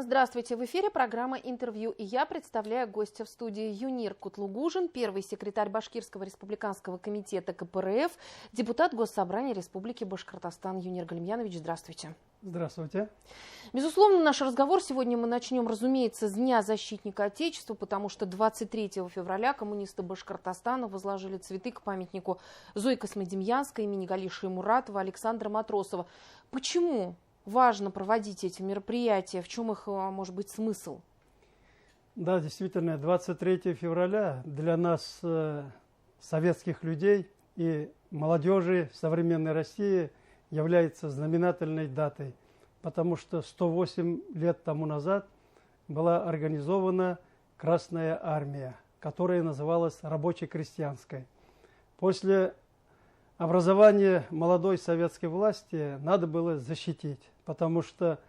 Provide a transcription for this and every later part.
Здравствуйте, в эфире программа «Интервью», и я представляю гостя в студии Юнир Кутлугужин, первый секретарь Башкирского республиканского комитета КПРФ, депутат Госсобрания Республики Башкортостан. Юнир Галимьянович, здравствуйте. Здравствуйте. Безусловно, наш разговор сегодня мы начнем, разумеется, с Дня защитника Отечества, потому что 23 февраля коммунисты Башкортостана возложили цветы к памятнику Зои Космодемьянской имени Галиши Муратова, Александра Матросова. Почему важно проводить эти мероприятия? В чем их, может быть, смысл? Да, действительно, 23 февраля для нас, советских людей и молодежи современной России, является знаменательной датой, потому что 108 лет тому назад была организована Красная Армия, которая называлась рабоче-крестьянской. После образования молодой советской власти надо было защитить, потому что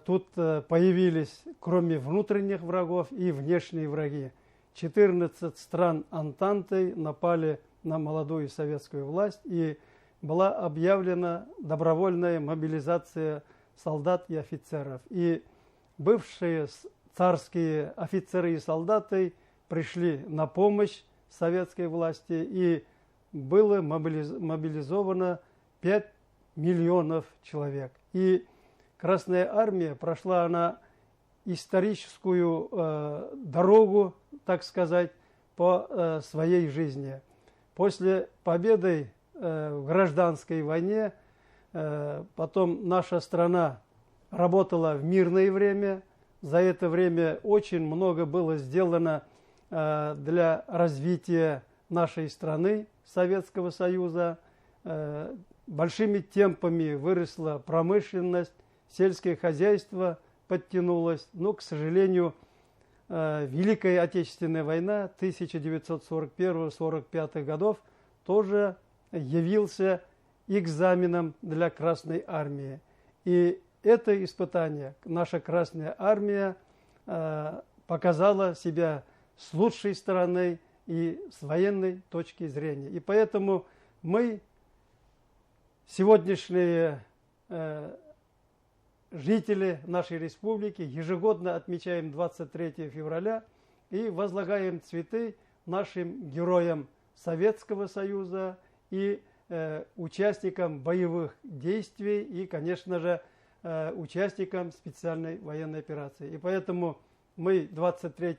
тут появились, кроме внутренних врагов, и внешние враги. 14 стран Антанты напали на молодую советскую власть, и была объявлена добровольная мобилизация солдат и офицеров. И бывшие царские офицеры и солдаты пришли на помощь советской власти, и было мобилизовано 5 миллионов человек. И Красная Армия прошла она историческую дорогу, так сказать, по своей жизни. После победы в гражданской войне потом наша страна работала в мирное время. За это время очень много было сделано для развития нашей страны, Советского Союза. Большими темпами выросла промышленность, сельское хозяйство подтянулось. Но, к сожалению, Великая Отечественная война 1941-1945 годов тоже явился экзаменом для Красной Армии. И это испытание наша Красная Армия показала себя с лучшей стороны и с военной точки зрения. И поэтому мы, сегодняшние жители нашей республики, ежегодно отмечаем 23 февраля и возлагаем цветы нашим героям Советского Союза и участникам боевых действий и, конечно же, участникам специальной военной операции. И поэтому мы 23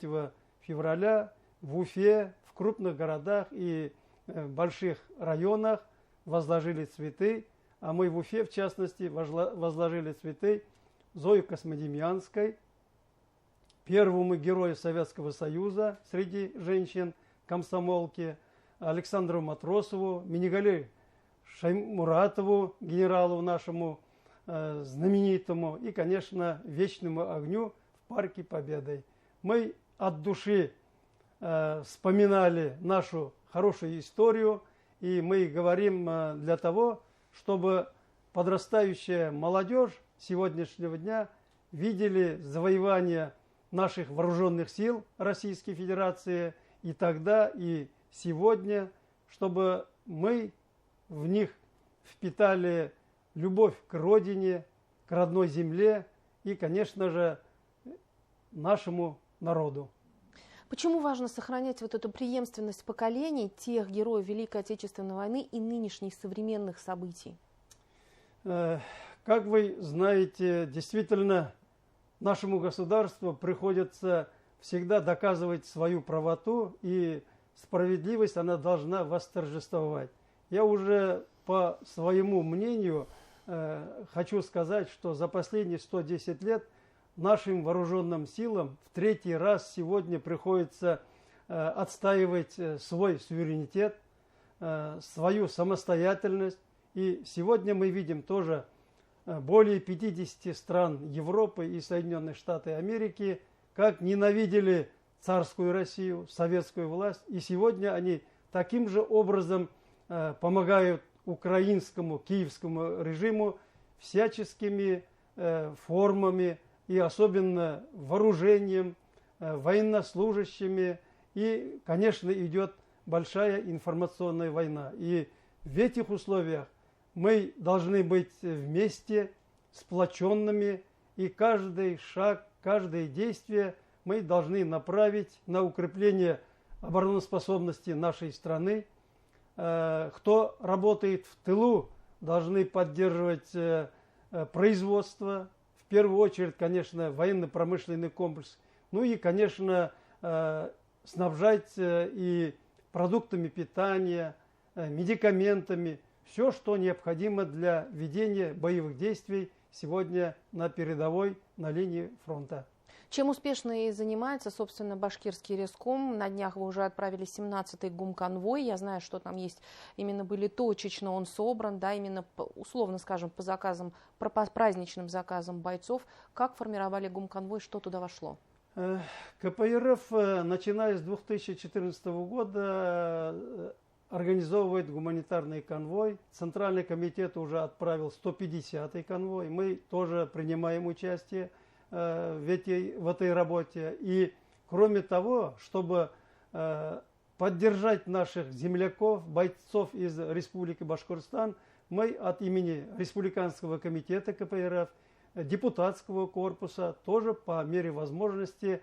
февраля в Уфе, в крупных городах и в больших районах возложили цветы, а мы в Уфе, в частности, возложили цветы Зои Космодемьянской, первому герою Советского Союза среди женщин, комсомолки, Александру Матросову, Минигали Шаймуратову, генералу нашему знаменитому, и, конечно, вечному огню в Парке Победы. Мы от души вспоминали нашу хорошую историю, и мы говорим для того, чтобы подрастающая молодежь сегодняшнего дня видели завоевание наших вооруженных сил Российской Федерации и тогда, и сегодня, чтобы мы в них впитали любовь к родине, к родной земле и, конечно же, нашему народу. Почему важно сохранять вот эту преемственность поколений тех героев Великой Отечественной войны и нынешних современных событий? Как вы знаете, действительно, нашему государству приходится всегда доказывать свою правоту, и справедливость она должна восторжествовать. Я уже по своему мнению хочу сказать, что за последние 110 лет нашим вооруженным силам в третий раз сегодня приходится отстаивать свой суверенитет, свою самостоятельность. И сегодня мы видим тоже более 50 стран Европы и Соединенных Штатов Америки, как ненавидели царскую Россию, советскую власть. И сегодня они таким же образом помогают украинскому, киевскому режиму всяческими формами и особенно вооружением, военнослужащими. И, конечно, идет большая информационная война. И в этих условиях мы должны быть вместе, сплоченными, и каждый шаг, каждое действие мы должны направить на укрепление обороноспособности нашей страны. Кто работает в тылу, должны поддерживать производство, в первую очередь, конечно, военно-промышленный комплекс, ну и, конечно, снабжать и продуктами питания, медикаментами, все, что необходимо для ведения боевых действий сегодня на передовой, на линии фронта. Чем успешно и занимается, собственно, башкирский Реском. На днях вы уже отправили 17-й гумконвой. Я знаю, что там есть, именно были точечно он собран, да, именно, условно скажем, по заказам, по праздничным заказам бойцов. Как формировали гумконвой, что туда вошло? КПРФ, начиная с 2014 года, организовывает гуманитарный конвой. Центральный комитет уже отправил 150-й конвой. Мы тоже принимаем участие в этой работе. И кроме того, чтобы поддержать наших земляков, бойцов из Республики Башкортостан, мы от имени Республиканского комитета КПРФ, депутатского корпуса тоже по мере возможности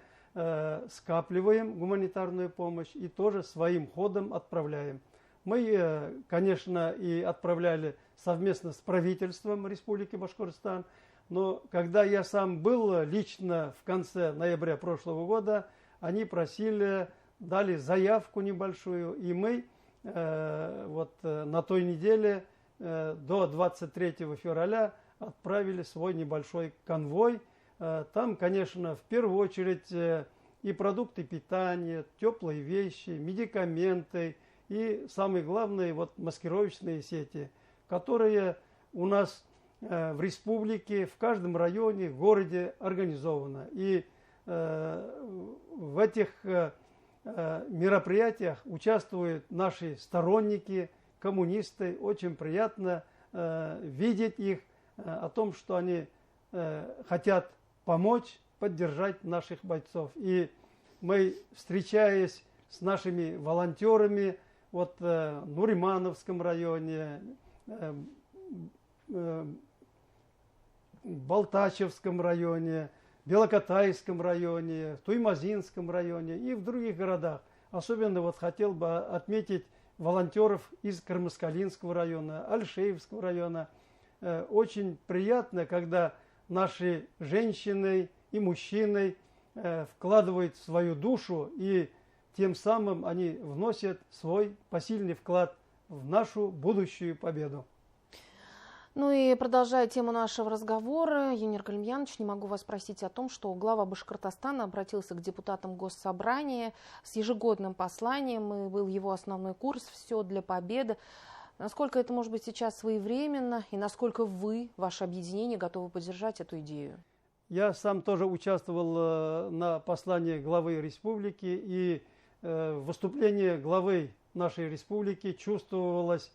скапливаем гуманитарную помощь и тоже своим ходом отправляем. Мы, конечно, и отправляли совместно с правительством Республики Башкортостан, но когда я сам был лично в конце ноября прошлого года, они просили, дали заявку небольшую, и мы вот на той неделе до 23 февраля отправили свой небольшой конвой. Там, конечно, в первую очередь и продукты питания, теплые вещи, медикаменты и, самое главное, вот маскировочные сети, которые у нас в республике, в каждом районе, городе организованы. И в этих мероприятиях участвуют наши сторонники, коммунисты. Очень приятно видеть их, о том, что они хотят помочь, поддержать наших бойцов. И мы, встречаясь с нашими волонтерами, вот в Нуримановском районе, Балтачевском районе, Белокатайском районе, Туймазинском районе и в других городах. Особенно вот хотел бы отметить волонтеров из Кармаскалинского района, Альшеевского района. Очень приятно, когда наши женщины и мужчины вкладывают свою душу, и тем самым они вносят свой посильный вклад в нашу будущую победу. Ну и продолжая тему нашего разговора, Юнир Галимьянович, не могу вас спросить о том, что глава Башкортостана обратился к депутатам Госсобрания с ежегодным посланием, и был его основной курс «Все для победы». Насколько это может быть сейчас своевременно, и насколько вы, ваше объединение, готовы поддержать эту идею? Я сам тоже участвовал на послании главы республики, и в выступлении главы нашей республики чувствовалась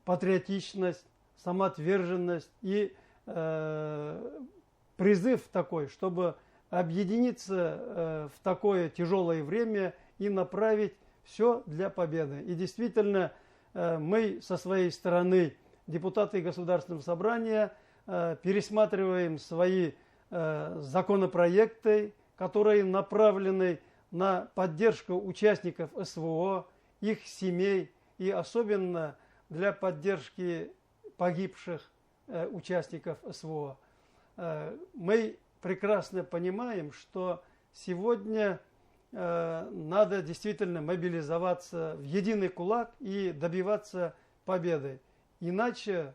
патриотичность, самоотверженность и призыв такой, чтобы объединиться в такое тяжелое время и направить все для победы. И действительно, мы со своей стороны, депутаты Государственного собрания, пересматриваем свои законопроекты, которые направлены на поддержку участников СВО, их семей и особенно для поддержки погибших участников СВО. Мы прекрасно понимаем, что сегодня надо действительно мобилизоваться в единый кулак и добиваться победы. Иначе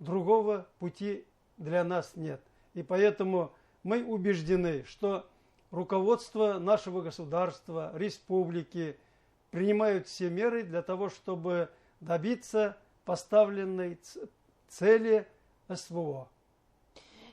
другого пути для нас нет. И поэтому мы убеждены, что руководство нашего государства, республики принимают все меры для того, чтобы добиться поставленной цели СВО.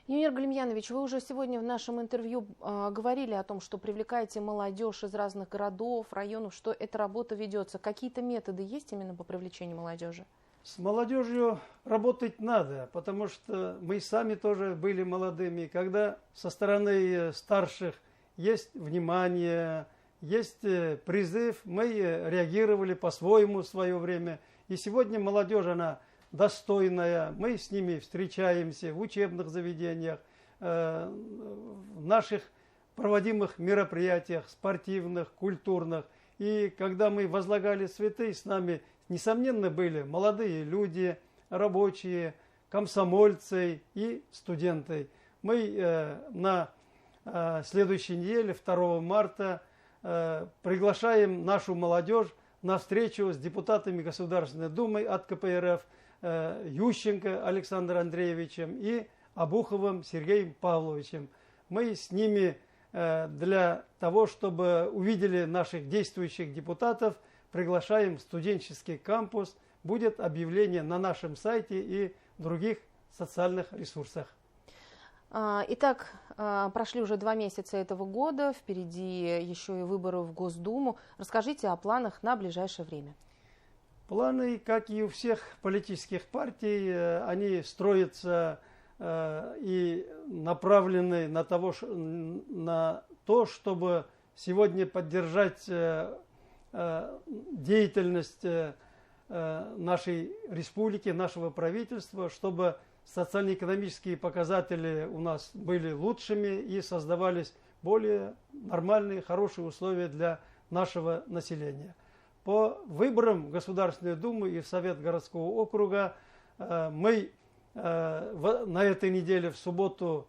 Юнир Галимьянович, вы уже сегодня в нашем интервью говорили о том, что привлекаете молодежь из разных городов, районов, что эта работа ведется. Какие-то методы есть именно по привлечению молодежи? С молодежью работать надо, потому что мы сами тоже были молодыми. Когда со стороны старших есть внимание, есть призыв, мы реагировали по-своему в свое время. И сегодня молодежь, она достойная. Мы с ними встречаемся в учебных заведениях, в наших проводимых мероприятиях, спортивных, культурных. И когда мы возлагали цветы, с нами, несомненно, были молодые люди, рабочие, комсомольцы и студенты. Мы на следующей неделе, 2 марта, приглашаем нашу молодежь на встречу с депутатами Государственной Думы от КПРФ Ющенко Александром Андреевичем и Обуховым Сергеем Павловичем. Мы с ними для того, чтобы увидели наших действующих депутатов, приглашаем в студенческий кампус. Будет объявление на нашем сайте и других социальных ресурсах. Итак, прошли уже 2 месяца этого года, впереди еще и выборы в Госдуму. Расскажите о планах на ближайшее время. Планы, как и у всех политических партий, они строятся и направлены на то, чтобы сегодня поддержать деятельность нашей республики, нашего правительства, чтобы социально-экономические показатели у нас были лучшими и создавались более нормальные, хорошие условия для нашего населения. По выборам в Государственную Думу и в Совет городского округа мы на этой неделе в субботу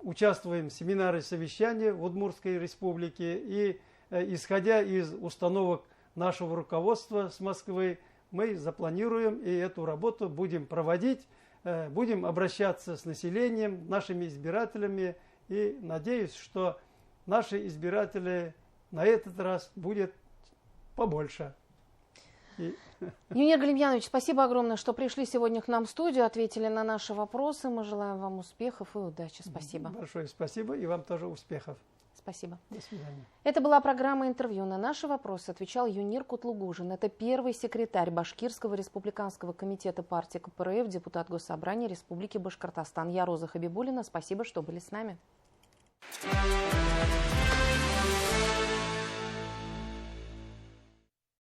участвуем в семинаре и совещании в Удмуртской республике. И исходя из установок нашего руководства с Москвы, мы запланируем и эту работу будем проводить, будем обращаться с населением, нашими избирателями. И надеюсь, что наши избиратели на этот раз будет побольше. Юнир Галимьянович, спасибо огромное, что пришли сегодня к нам в студию, ответили на наши вопросы. Мы желаем вам успехов и удачи. Спасибо. Большое спасибо и вам тоже успехов. Спасибо. До свидания. Это была программа «Интервью». На наши вопросы отвечал Юнир Кутлугужин. Это первый секретарь Башкирского республиканского комитета партии КПРФ, депутат Госсобрания Республики Башкортостан. Я Роза Хабибуллина. Спасибо, что были с нами.